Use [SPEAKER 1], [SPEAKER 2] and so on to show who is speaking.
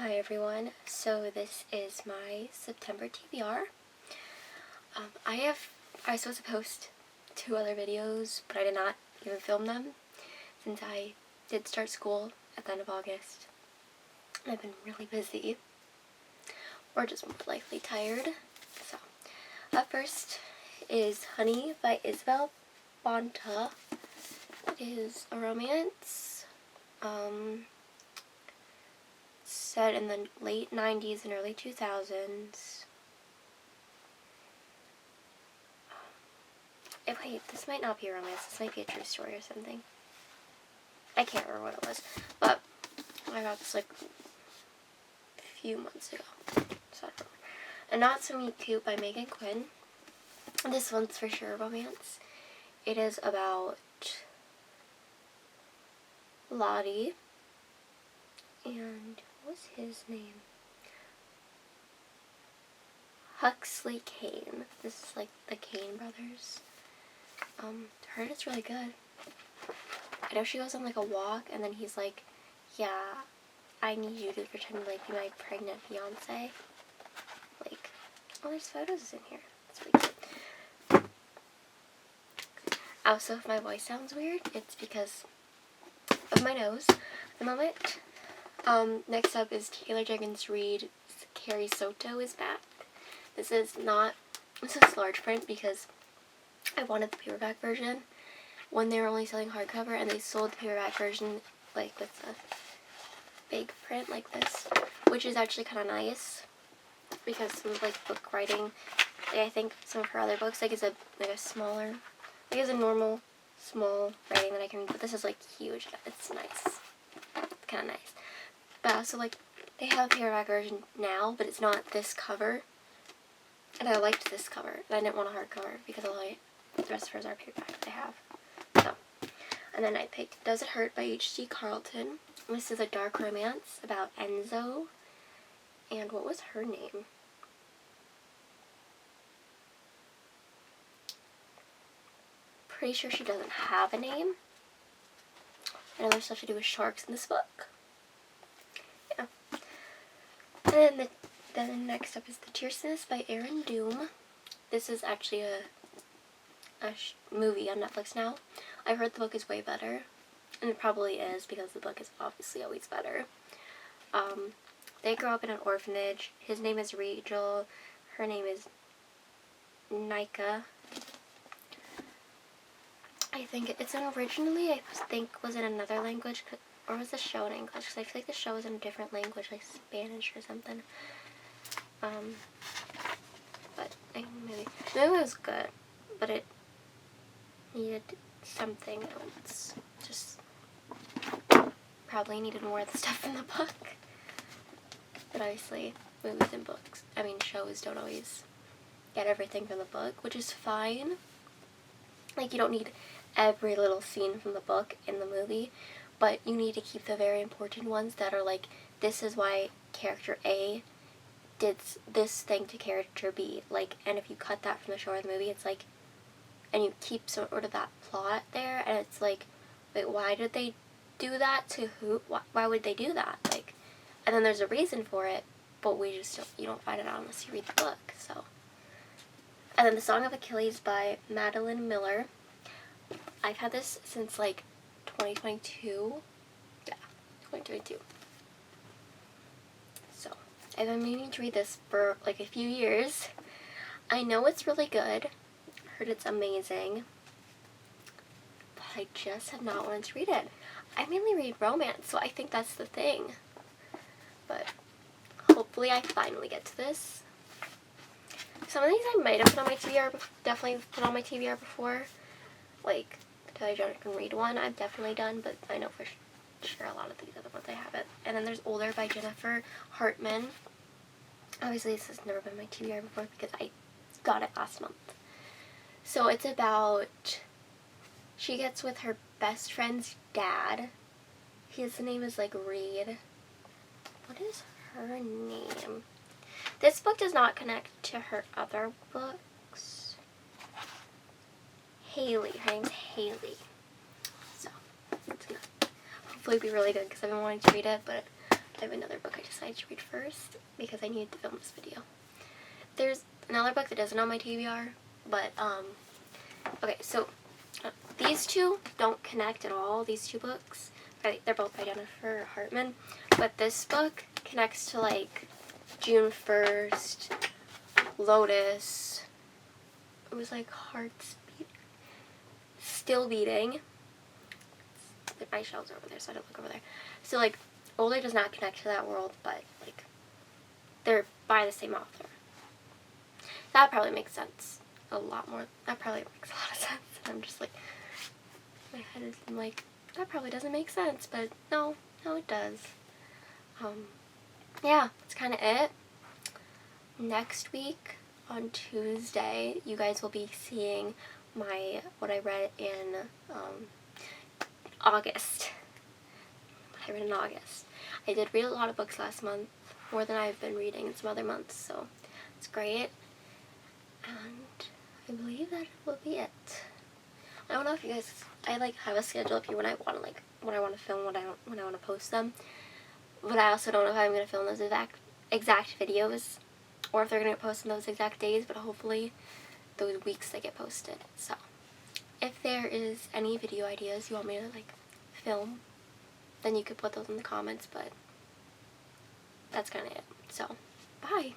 [SPEAKER 1] Hi everyone, so this is my September TBR. I was supposed to post 2 other videos, but I did not even film them since I did start school at the end of August. And I've been really busy, or just more likely tired. So, up first is Honey by Isabel Bonta. It is a romance. Set in the late 90s and early 2000s. Wait, this might not be a romance. This might be a true story or something. I can't remember what it was, but I got this like a few months ago. So I don't remember. And Not So Meet Cute by Megan Quinn. This one's for sure a romance. It is about Lottie and what was his name? Huxley Kane. This is like the Kane brothers. I heard it's really good. I know she goes on like a walk and then he's like, yeah, I need you to pretend to like be my pregnant fiance. Like, oh, there's photos in here. It's really cute. Also, if my voice sounds weird, it's because of my nose at the moment. Next up is Taylor Jenkins Reid's Carrie Soto is back. This is large print because I wanted the paperback version when they were only selling hardcover, and they sold the paperback version like with a big print like this, which is actually kind of nice because some of like book writing, like I think some of her other books like is a smaller, like is a normal small writing that I can read, but this is like huge. It's nice. It's kind of nice. But also, like, they have a paperback version now, but it's not this cover. And I liked this cover, and I didn't want a hardcover because the rest of hers are paperback I have. So, and then I picked Does It Hurt by H.G. Carlton. This is a dark romance about Enzo. And what was her name? Pretty sure she doesn't have a name. I know there's stuff to do with sharks in this book. Yeah. And then next up is The Tierceness by Aaron Doom. This is actually a movie on Netflix now. I heard the book is way better, and it probably is because the book is obviously always better. They grow up in an orphanage. His name is Rachel. Her name is Nika. I think it's originally, I think, was in another language, or was the show in English? Because I feel like the show was in a different language, like Spanish or something. But maybe it was good, but it needed something else. Just probably needed more of the stuff in the book. But obviously, movies and books, shows don't always get everything from the book, which is fine. Like, you don't need every little scene from the book in the movie, but you need to keep the very important ones that are like, this is why character A did this thing to character B. Like, and if you cut that from the show or the movie, it's like, and you keep sort of that plot there, and it's like, wait, why did they do that to who? Why would they do that? Like, and then there's a reason for it, but you don't find it out unless you read the book, so. And then The Song of Achilles by Madeline Miller. I've had this since like 2022. Yeah, 2022. So, I've been meaning to read this for like a few years. I know it's really good. Heard it's amazing. But I just have not wanted to read it. I mainly read romance, so I think that's the thing. But hopefully I finally get to this. Some of these I might have put on my TBR, definitely put on my TBR before. Like, the Taylor Jenkins Reid one I've definitely done, but I know for sure a lot of these other ones I haven't. And then there's Older by Jennifer Hartman. Obviously this has never been my TBR before because I got it last month. So it's about, she gets with her best friend's dad. His name is like Reed. What is her name? This book does not connect to her other books. Haley. Her name's Haley. So, it's gonna hopefully be really good because I've been wanting to read it, but I have another book I decided to read first because I needed to film this video. There's another book that isn't on my TBR, but, okay, so these two don't connect at all, these two books. They're both by Jennifer Hartman, but this book connects to, like, June 1st, Lotus. It was, like, Hearts Still Beating. My shelves are over there, so I don't look over there. So, like, Older does not connect to that world, but, like, they're by the same author. That probably makes sense a lot more. That probably makes a lot of sense. And I'm just like, my head is like, that probably doesn't make sense, but no, it does. Yeah, that's kind of it. Next week on Tuesday, you guys will be seeing what I read in August. What I read in August. I did read a lot of books last month, more than I've been reading in some other months, so it's great. And I believe that will be it. I don't know if you guys, I like have a schedule of when I want to film, when I want to post them. But I also don't know if I'm going to film those exact videos, or if they're going to post in those exact days, but hopefully those weeks they get posted. So, if there is any video ideas you want me to, like, film, then you could put those in the comments, but that's kind of it. So, bye!